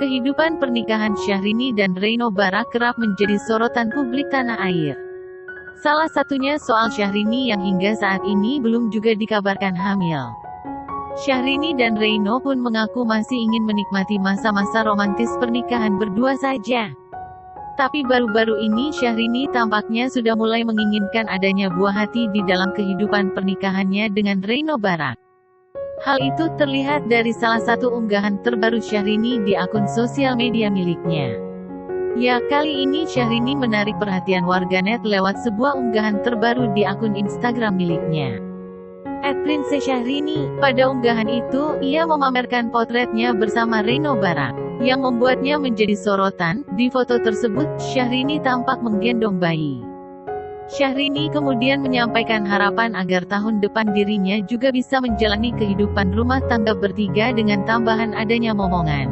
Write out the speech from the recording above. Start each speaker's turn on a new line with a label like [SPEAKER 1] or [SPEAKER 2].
[SPEAKER 1] Kehidupan pernikahan Syahrini dan Reyno Barak kerap menjadi sorotan publik tanah air. Salah satunya soal Syahrini yang hingga saat ini belum juga dikabarkan hamil. Syahrini dan Reyno pun mengaku masih ingin menikmati masa-masa romantis pernikahan berdua saja. Tapi baru-baru ini Syahrini tampaknya sudah mulai menginginkan adanya buah hati di dalam kehidupan pernikahannya dengan Reyno Barak. Hal itu terlihat dari salah satu unggahan terbaru Syahrini di akun sosial media miliknya. Ya, kali ini Syahrini menarik perhatian warganet lewat sebuah unggahan terbaru di akun Instagram miliknya. @princesssyahrini. Pada unggahan itu, ia memamerkan potretnya bersama Reyno Barak, yang membuatnya menjadi sorotan. Di foto tersebut, Syahrini tampak menggendong bayi. Syahrini kemudian menyampaikan harapan agar tahun depan dirinya juga bisa menjalani kehidupan rumah tangga bertiga dengan tambahan adanya momongan.